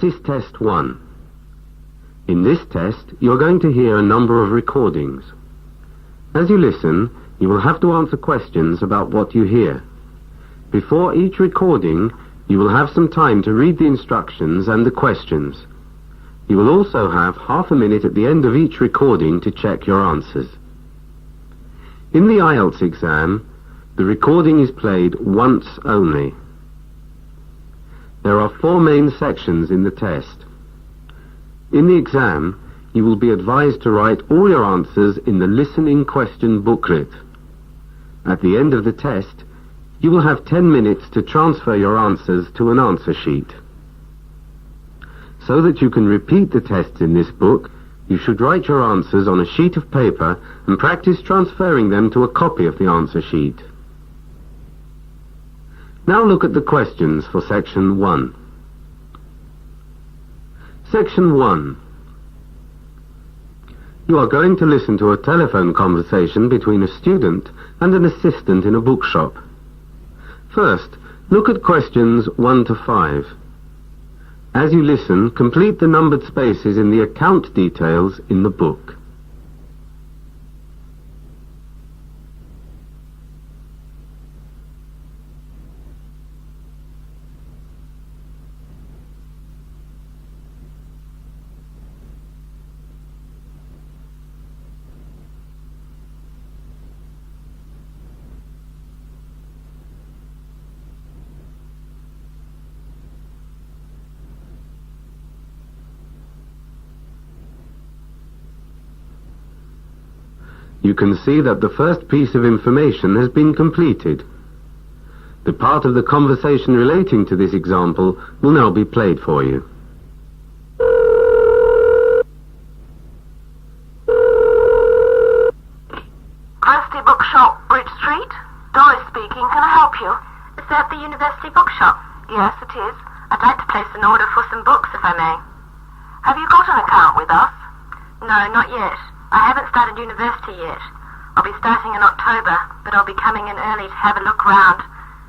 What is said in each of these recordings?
Practice Test 1. In this test, you're going to hear a number of recordings. As you listen, you will have to answer questions about what you hear. Before each recording, you will have some time to read the instructions and the questions. You will also have half a minute at the end of each recording to check your answers. In the Ielts exam, the recording is played once only. There are 4 main sections in the test. In the exam, you will be advised to write all your answers in the listening question booklet. At the end of the test, you will have 10 minutes to transfer your answers to an answer sheet. So that you can repeat the tests in this book, you should write your answers on a sheet of paper and practice transferring them to a copy of the answer sheet. Now look at the questions for Section 1. Section 1. You are going to listen to a telephone conversation between a student and an assistant in a bookshop. First, look at questions 1 to 5. As you listen, complete the numbered spaces in the account details in the book. You can see that the first piece of information has been completed. The part of the conversation relating to this example will now be played for you. University Bookshop, Bridge Street. Doris speaking. Can I help you? Is that the University Bookshop? Yes, it is. I'd like to place an order for some books, if I may. Have you got an account with us? No, not yet. I haven't started university yet. I'll be starting in October, but I'll be coming in early to have a look round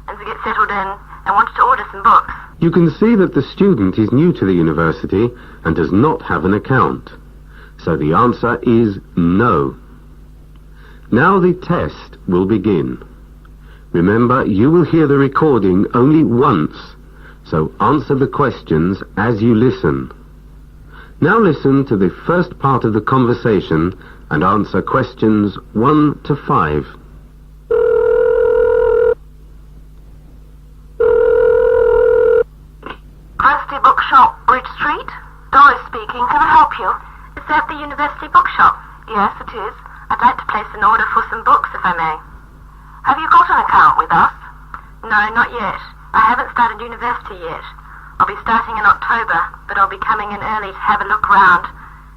and to get settled in and wanted to order some books. You can see that the student is new to the university and does not have an account. So the answer is no. Now the test will begin. Remember, you will hear the recording only once, so answer the questions as you listen. Now listen to the first part of the conversation and answer questions 1 to 5. University Bookshop, Bridge Street. Doris speaking. Can I help you? Is that the University Bookshop? Yes, it is. I'd like to place an order for some books, if I may. Have you got an account with us? No, not yet. I haven't started university yet. I'll be starting in October, but I'll be coming in early to have a look round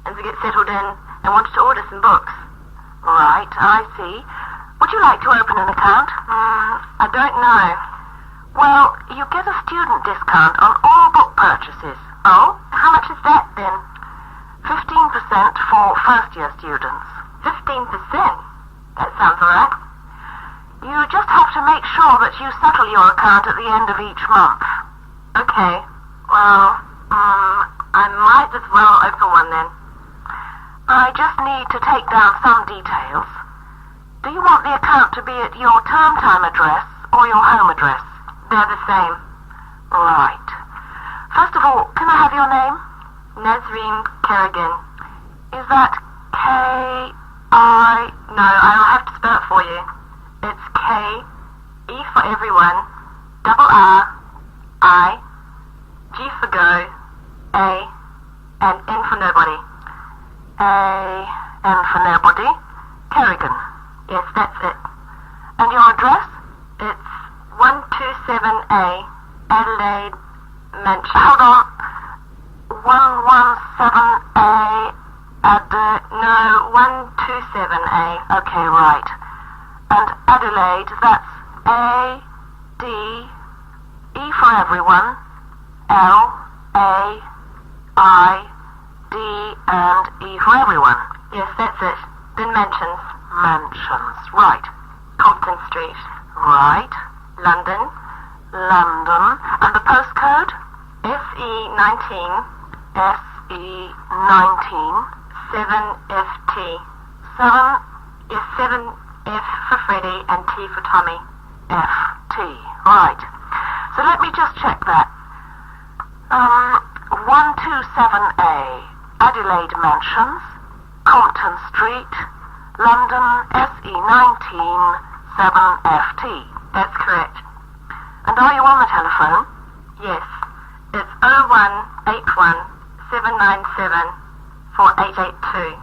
and to get settled in and wanted to order some books. Right, I see. Would you like to open an account? I don't know. Well, you get a student discount on all book purchases. Oh, how much is that then? 15% for first-year students. 15%? That sounds all right. You just have to make sure that you settle your account at the end of each month. Okay, well, I might as well open one then. I just need to take down some details. Do you want the account to be at your term time address or your home address? They're the same. Right. First of all, can I have your name? Nazreen Kerrigan. Is that K-I... No, I'll have to spell it for you. It's K, E for everyone, double R, I, G for go, A, and N for nobody. A, N for nobody. Kerrigan. Yes, that's it. And your address? It's 127A, Adelaide Mansion. Hold on. 117A, no, 127A. Okay, right. And Adelaide, that's A, D, E for everyone, L, A, I, D, and E for everyone. Yes, that's it. Then mansions. Mansions, right. Compton Street. Right. London. London. And the postcode? SE19, SE19, 7FT. 7 is 7F for Freddy and T for Tommy. FT, right. So let me just check that. 127A, Adelaide Mansions, Compton Street, London, SE19, 7FT. That's correct. And are you on the telephone? Yes. It's 0181 797 4882.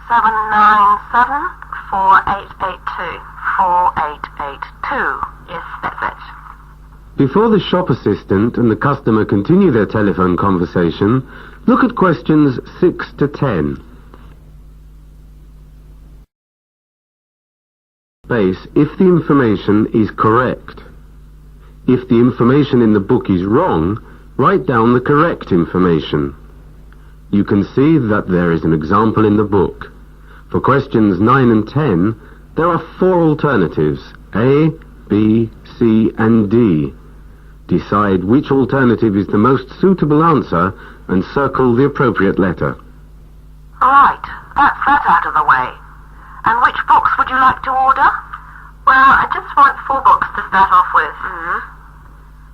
797 4882. 4882. Yes, that's it. Before the shop assistant and the customer continue their telephone conversation, look at questions 6 to 10. Space if the information is correct. If the information in the book is wrong, write down the correct information. You can see that there is an example in the book. For questions 9 and 10, there are 4 alternatives, A, B, C, and D. Decide which alternative is the most suitable answer and circle the appropriate letter. Right, that's that out of the way. And which books would you like to order? Well, I just want 4 books to start off with.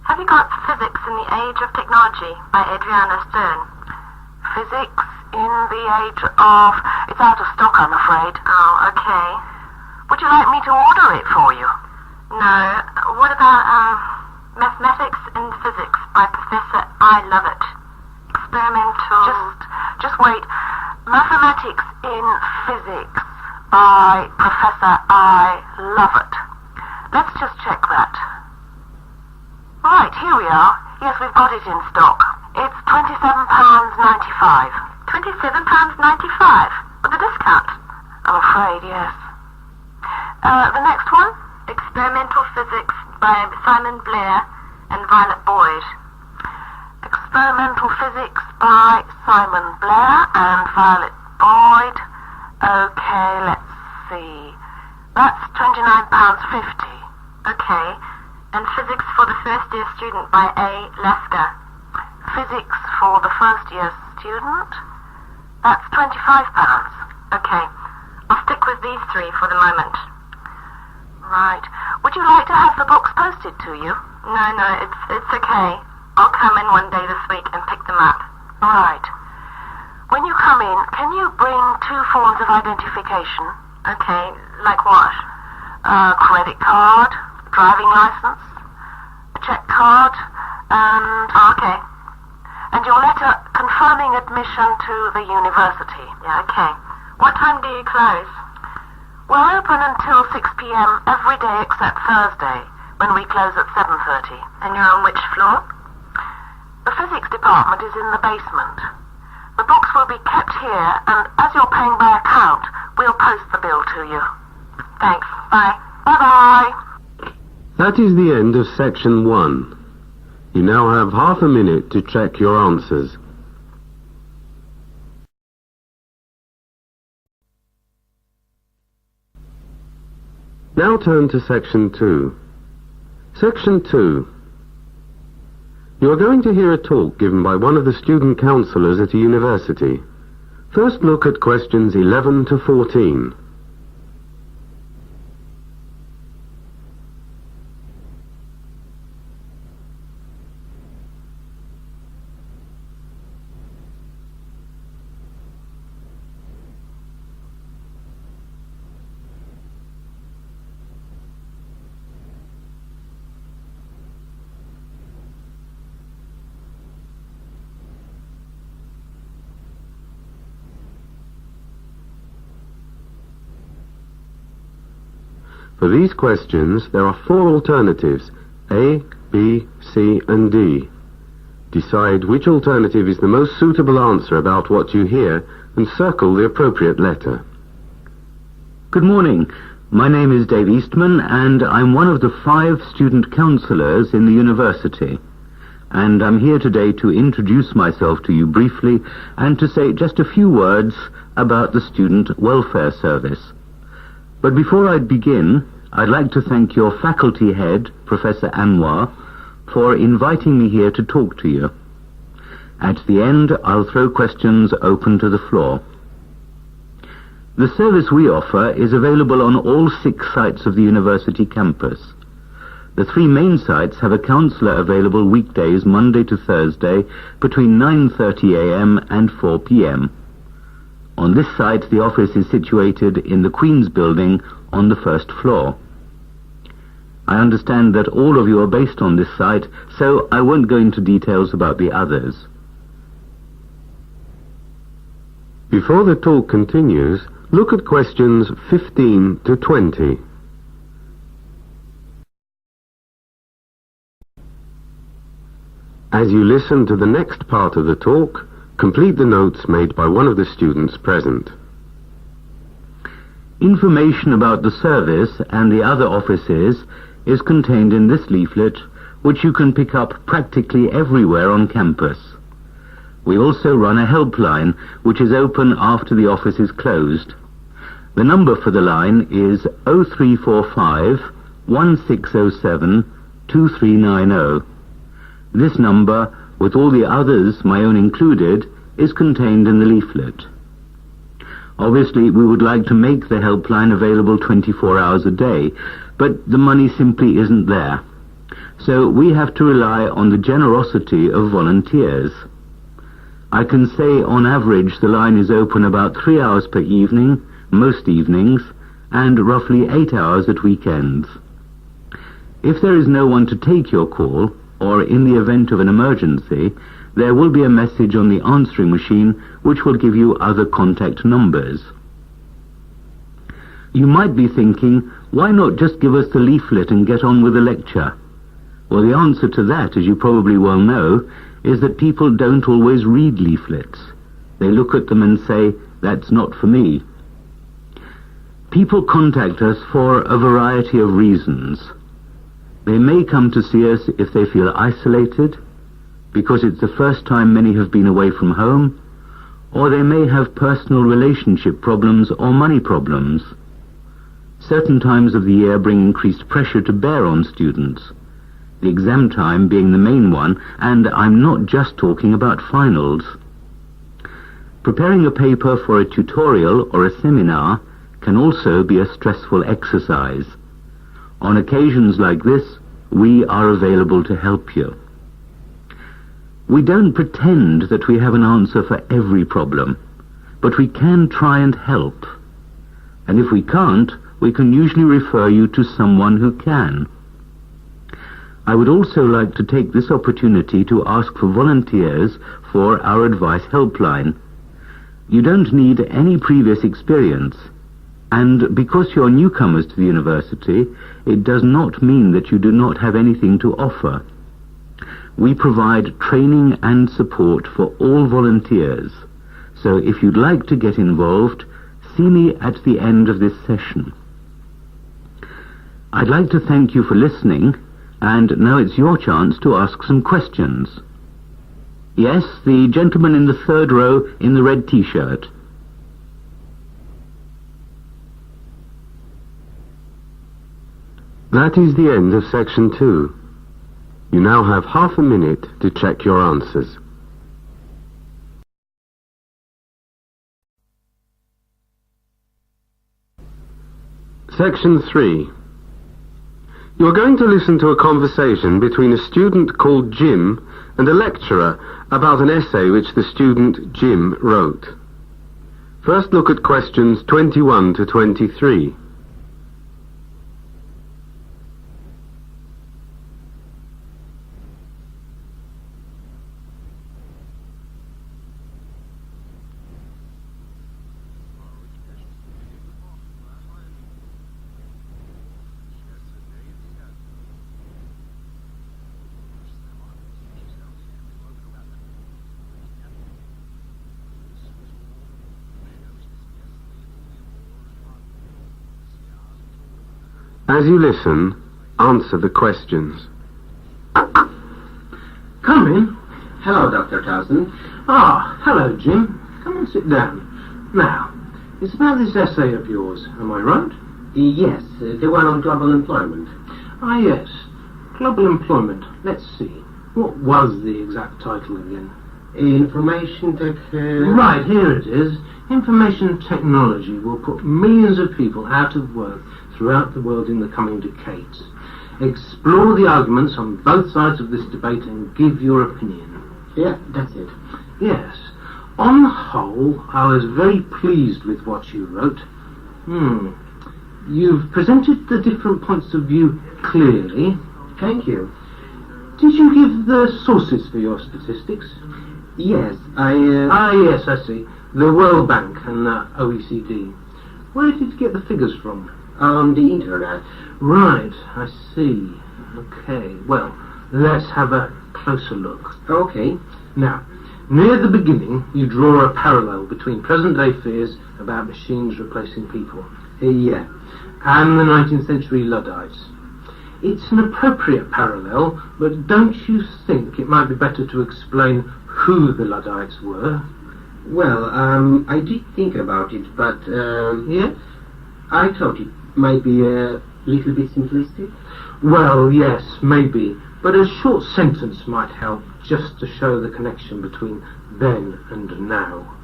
Have you got Physics in the Age of Technology by Adriana Stern? Physics in the Age of... It's out of stock, I'm afraid. Oh, okay. Would you like me to order it for you? No. What about, Mathematics and Physics by Professor I. Lovett? Experimental... Just wait. Mathematics in Physics by Professor I. Lovett. Let's just check that. Right, here we are. Yes, we've got it in stock. It's £27.95. £27.95? With a discount? I'm afraid, yes. The next one? Experimental Physics by Simon Blair and Violet Boyd. Experimental Physics by Simon Blair and Violet Boyd. Okay, let's see. That's £29.50. Okay. And Physics for the First Year Student by A. Lasker. Physics for the First Year Student. That's £25. Okay. I'll stick with these 3 for the moment. Right. Would you like to have the books posted to you? No, it's okay. I'll come in one day this week and pick them up. Right. When you come in, can you bring 2 forms of identification? Okay, like what? Credit card, driving license, a check card, and... Okay. And your letter confirming admission to the university. Yeah, okay. What time do you close? We're open until 6 p.m. every day except Thursday, when we close at 7:30. And you're on which floor? The physics department is in the basement. The books will be kept here, and as you're paying by account, we'll post the bill to you. Thanks. Bye. Bye-bye. That is the end of section 1. You now have half a minute to check your answers. Now turn to section 2. Section 2. You are going to hear a talk given by one of the student counsellors at a university. First look at questions 11 to 14. For these questions, there are 4 alternatives, A, B, C, and D. Decide which alternative is the most suitable answer about what you hear and circle the appropriate letter. Good morning. My name is Dave Eastman, and I'm one of the 5 student counsellors in the university. And I'm here today to introduce myself to you briefly and to say just a few words about the Student Welfare Service. But before I begin, I'd like to thank your faculty head, Professor Anwar, for inviting me here to talk to you. At the end, I'll throw questions open to the floor. The service we offer is available on all 6 sites of the university campus. The 3 main sites have a counsellor available weekdays Monday to Thursday between 9:30 a.m. and 4 p.m. On this site, the office is situated in the Queen's Building on the 1st floor. I understand that all of you are based on this site, so I won't go into details about the others. Before the talk continues, look at questions 15 to 20. As you listen to the next part of the talk, complete the notes made by one of the students present. Information about the service and the other offices is contained in this leaflet, which you can pick up practically everywhere on campus. We also run a helpline, which is open after the office is closed. The number for the line is 0345 1607 2390. This number, with all the others, my own included, is contained in the leaflet. Obviously, we would like to make the helpline available 24 hours a day, but the money simply isn't there. So we have to rely on the generosity of volunteers. I can say on average the line is open about 3 hours per evening, most evenings, and roughly 8 hours at weekends. If there is no one to take your call, or in the event of an emergency, there will be a message on the answering machine which will give you other contact numbers. You might be thinking, why not just give us the leaflet and get on with the lecture? Well, the answer to that, as you probably well know, is that people don't always read leaflets. They look at them and say, that's not for me. People contact us for a variety of reasons. They may come to see us if they feel isolated, because it's the first time many have been away from home, or they may have personal relationship problems or money problems. Certain times of the year bring increased pressure to bear on students, the exam time being the main one, and I'm not just talking about finals. Preparing a paper for a tutorial or a seminar can also be a stressful exercise. On occasions like this, we are available to help you. We don't pretend that we have an answer for every problem, but we can try and help. And if we can't, we can usually refer you to someone who can. I would also like to take this opportunity to ask for volunteers for our advice helpline. You don't need any previous experience. And because you're newcomers to the university, it does not mean that you do not have anything to offer. We provide training and support for all volunteers. So if you'd like to get involved, see me at the end of this session. I'd like to thank you for listening, and now it's your chance to ask some questions. Yes, the gentleman in the 3rd row in the red t-shirt. That is the end of section 2. You now have half a minute to check your answers. Section 3. You're going to listen to a conversation between a student called Jim and a lecturer about an essay which the student Jim wrote. First look at questions 21 to 23. As you listen, answer the questions. Come in. Hello, Dr. Towson. Ah, hello, Jim. Come and sit down. Now, it's about this essay of yours, am I right? Yes, the one on global employment. Ah, yes. Global employment. Let's see. What was the exact title again? Information tech... Right, here it is. Information technology will put millions of people out of work throughout the world in the coming decades. Explore the arguments on both sides of this debate and give your opinion. Yeah, that's it. Yes. On the whole, I was very pleased with what you wrote. You've presented the different points of view clearly. Thank you. Did you give the sources for your statistics? Yes, yes, I see. The World Bank and the OECD. Where did you get the figures from? On the internet. Right, I see. Okay, well, let's have a closer look. Okay. Now, near the beginning, you draw a parallel between present-day fears about machines replacing people. Yeah. And the 19th century Luddites. It's an appropriate parallel, but don't you think it might be better to explain who the Luddites were? Well, I did think about it, but, Yes? I thought it might be a little bit simplistic. Well, yes, maybe, but a short sentence might help, just to show the connection between then and now.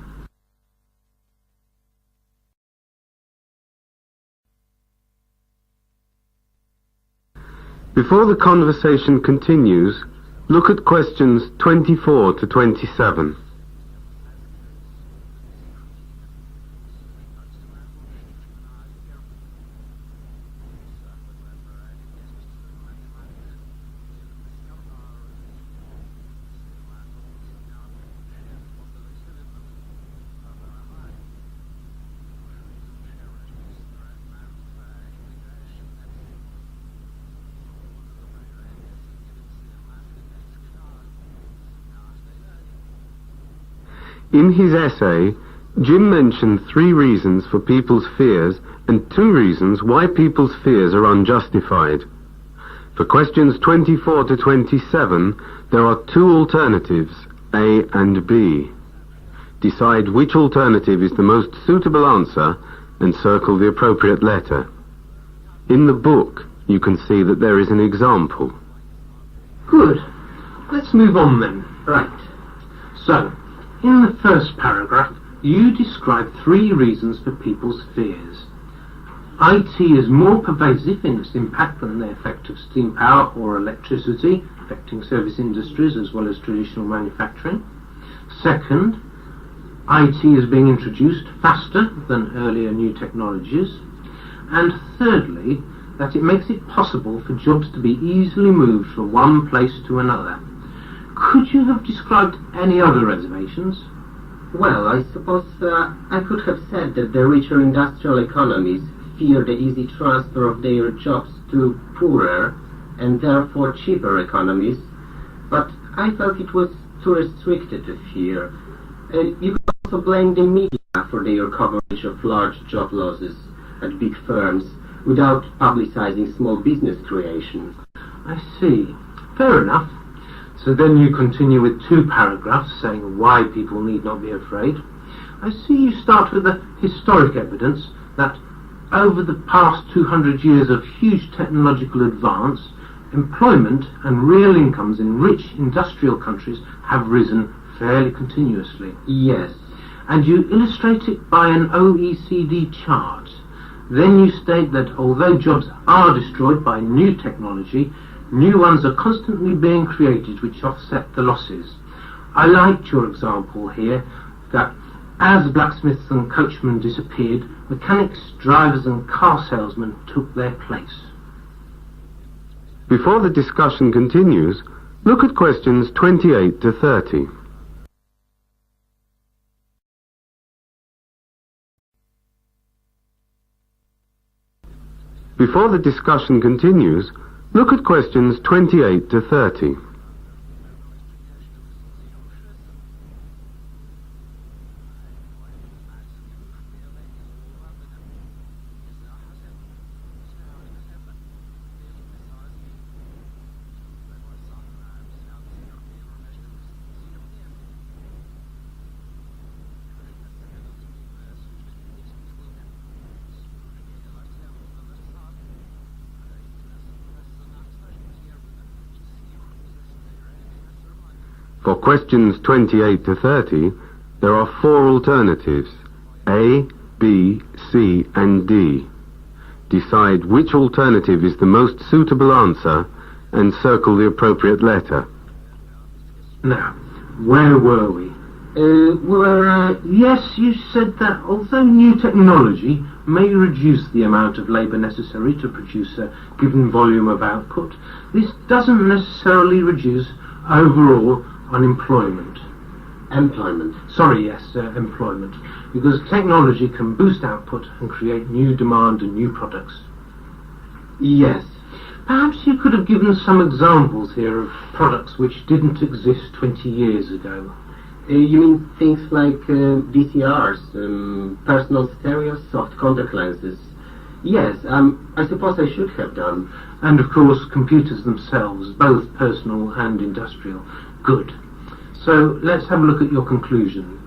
Before the conversation continues, look at questions 24 to 27. In his essay, Jim mentioned 3 reasons for people's fears and 2 reasons why people's fears are unjustified. For questions 24 to 27, there are 2 alternatives, A and B. Decide which alternative is the most suitable answer and circle the appropriate letter. In the book, you can see that there is an example. Good. Let's move on then. Right. So, in the first paragraph, you describe 3 reasons for people's fears. IT is more pervasive in its impact than the effect of steam power or electricity, affecting service industries as well as traditional manufacturing. Second, IT is being introduced faster than earlier new technologies. And thirdly, that it makes it possible for jobs to be easily moved from one place to another. Could you have described any other reservations? Well, I suppose I could have said that the richer industrial economies fear the easy transfer of their jobs to poorer and therefore cheaper economies, but I felt it was too restricted a fear. You could also blame the media for their coverage of large job losses at big firms without publicizing small business creation. I see. Fair enough. So then you continue with 2 paragraphs saying why people need not be afraid. I see you start with the historic evidence that over the past 200 years of huge technological advance, employment and real incomes in rich industrial countries have risen fairly continuously. Yes. And you illustrate it by an OECD chart. Then you state that although jobs are destroyed by new technology, new ones are constantly being created which offset the losses. I liked your example here that as blacksmiths and coachmen disappeared, mechanics, drivers and car salesmen took their place. Before the discussion continues, look at questions 28 to 30. Before the discussion continues, look at questions 28 to 30. For questions 28 to 30, there are 4 alternatives: A, B, C, and D. Decide which alternative is the most suitable answer and circle the appropriate letter. Now, where were we? Yes, you said that although new technology may reduce the amount of labour necessary to produce a given volume of output, this doesn't necessarily reduce overall unemployment. Employment. Employment. Because technology can boost output and create new demand and new products. Yes. Perhaps you could have given some examples here of products which didn't exist 20 years ago. You mean things like VCRs, personal stereos, soft contact lenses? Yes, I suppose I should have done. And of course computers themselves, both personal and industrial. Good. So let's have a look at your conclusion.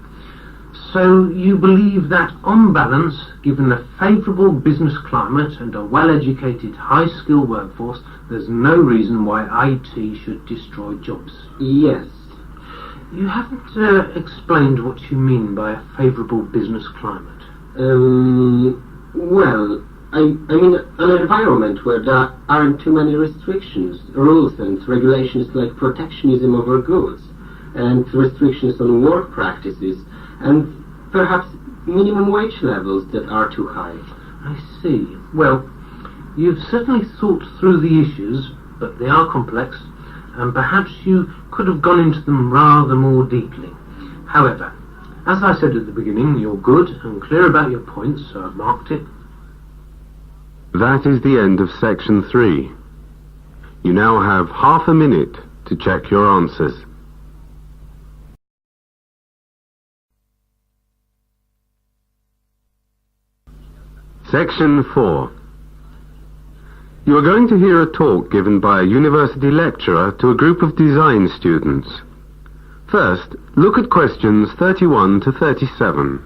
So you believe that on balance, given a favourable business climate and a well-educated, high-skilled workforce, there's no reason why IT should destroy jobs. Yes. You haven't explained what you mean by a favourable business climate. Well, I mean an environment where there aren't too many restrictions, rules and regulations like protectionism over goods, and restrictions on work practices, and perhaps minimum wage levels that are too high. I see. Well, you've certainly thought through the issues, but they are complex, and perhaps you could have gone into them rather more deeply. However, as I said at the beginning, you're good and clear about your points, so I've marked it. That is the end of section 3. You now have half a minute to check your answers. Section 4. You are going to hear a talk given by a university lecturer to a group of design students. First, look at questions 31 to 37.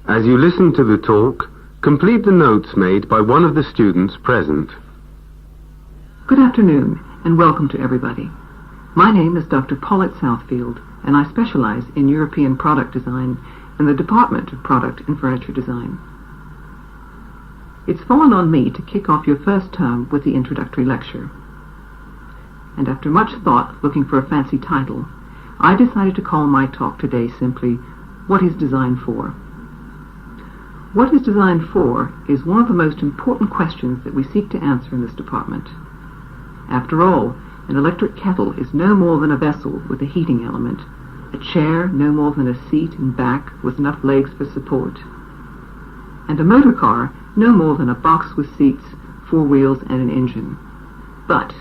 As you listen to the talk, complete the notes made by one of the students present. Good afternoon, and welcome to everybody. My name is Dr. Paulette Southfield, and I specialize in European product design in the Department of Product and Furniture Design. It's fallen on me to kick off your first term with the introductory lecture. And after much thought looking for a fancy title, I decided to call my talk today simply, What is Design For? What is design for is one of the most important questions that we seek to answer in this department. After all, an electric kettle is no more than a vessel with a heating element, a chair no more than a seat and back with enough legs for support, and a motor car no more than a box with seats, 4 wheels and an engine. But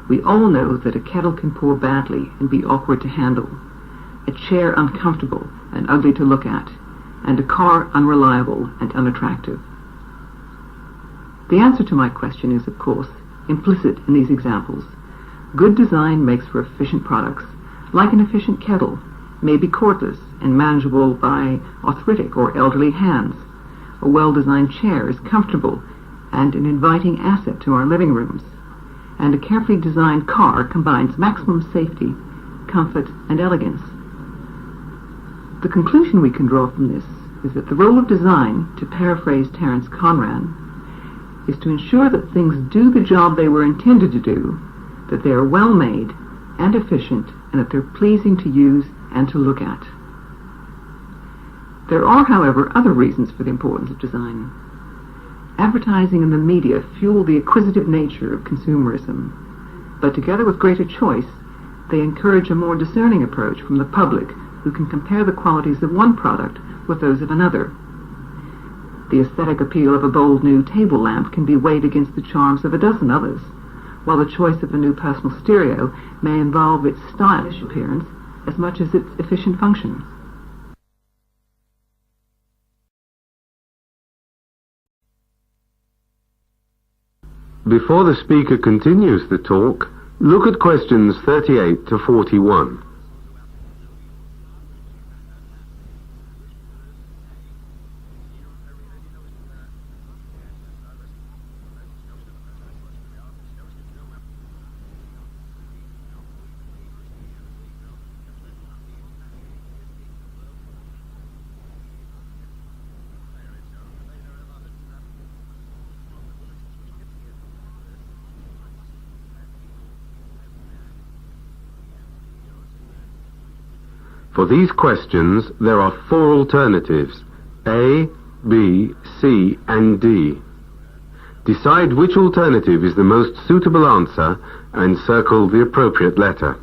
we all know that a kettle can pour badly and be awkward to handle, a chair uncomfortable and ugly to look at, and a car unreliable and unattractive. The answer to my question is, of course, implicit in these examples. Good design makes for efficient products, like an efficient kettle, may be cordless and manageable by arthritic or elderly hands. A well-designed chair is comfortable and an inviting asset to our living rooms. And a carefully designed car combines maximum safety, comfort, and elegance. The conclusion we can draw from this is that the role of design, to paraphrase Terence Conran, is to ensure that things do the job they were intended to do, that they are well made and efficient, and that they're pleasing to use and to look at. There are, however, other reasons for the importance of design. Advertising and the media fuel the acquisitive nature of consumerism, but together with greater choice, they encourage a more discerning approach from the public, who can compare the qualities of one product with those of another. The aesthetic appeal of a bold new table lamp can be weighed against the charms of a dozen others, while the choice of a new personal stereo may involve its stylish appearance as much as its efficient function. Before the speaker continues the talk, look at questions 38 to 41. For these questions, there are 4 alternatives, A, B, C, and D. Decide which alternative is the most suitable answer and circle the appropriate letter.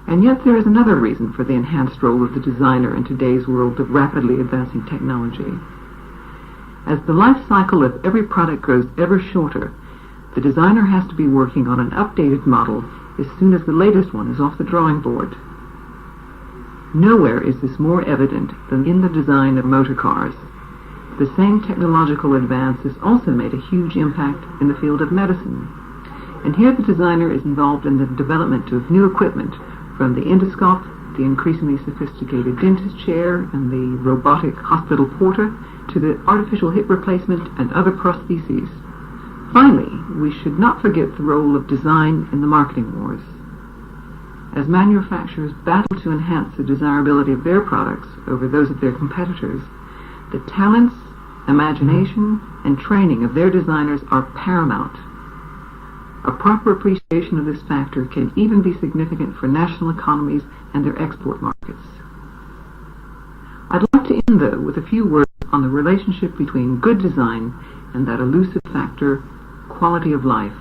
And yet there is another reason for the enhanced role of the designer in today's world of rapidly advancing technology. As the life cycle of every product grows ever shorter, the designer has to be working on an updated model as soon as the latest one is off the drawing board. Nowhere is this more evident than in the design of motor cars. The same technological advance has also made a huge impact in the field of medicine. And here the designer is involved in the development of new equipment, from the endoscope, the increasingly sophisticated dentist chair, and the robotic hospital porter, to the artificial hip replacement and other prostheses. Finally, we should not forget the role of design in the marketing wars. As manufacturers battle to enhance the desirability of their products over those of their competitors, the talents, imagination, and training of their designers are paramount. A proper appreciation of this factor can even be significant for national economies and their export markets. I'd like to end, though, with a few words on the relationship between good design and that elusive factor, quality of life.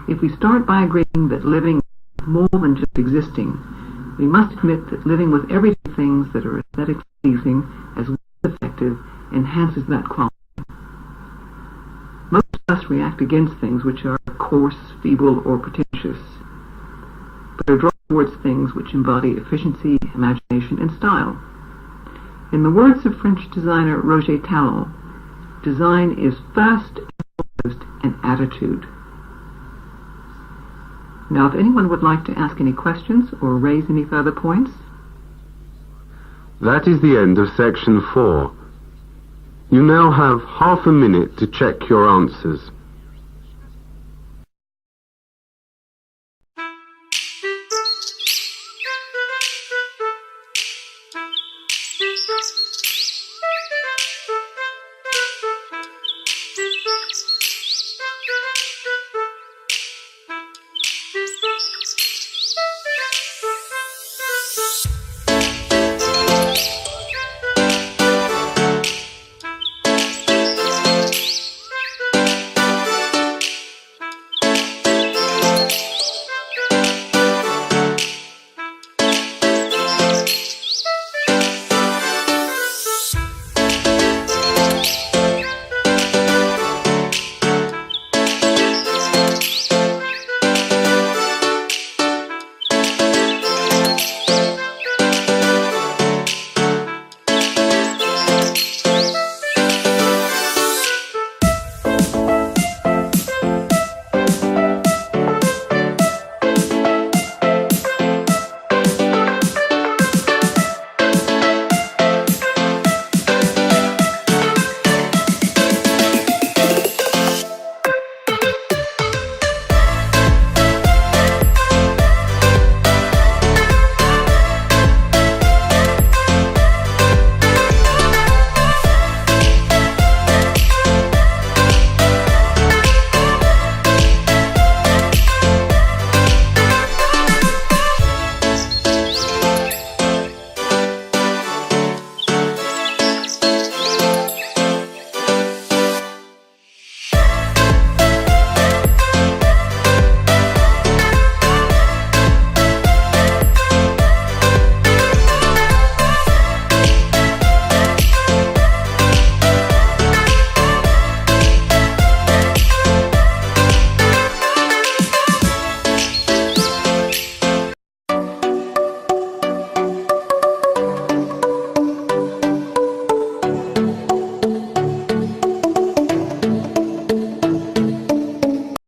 If we start by agreeing that living is more than just existing, we must admit that living with everyday things that are aesthetically pleasing as well as effective enhances that quality. Most of us react against things which are coarse, feeble, or pretentious, but are drawn towards things which embody efficiency, imagination, and style. In the words of French designer Roger Talon, design is first and foremost an attitude. Now, if anyone would like to ask any questions or raise any further points. That is the end of section 4. You now have half a minute to check your answers.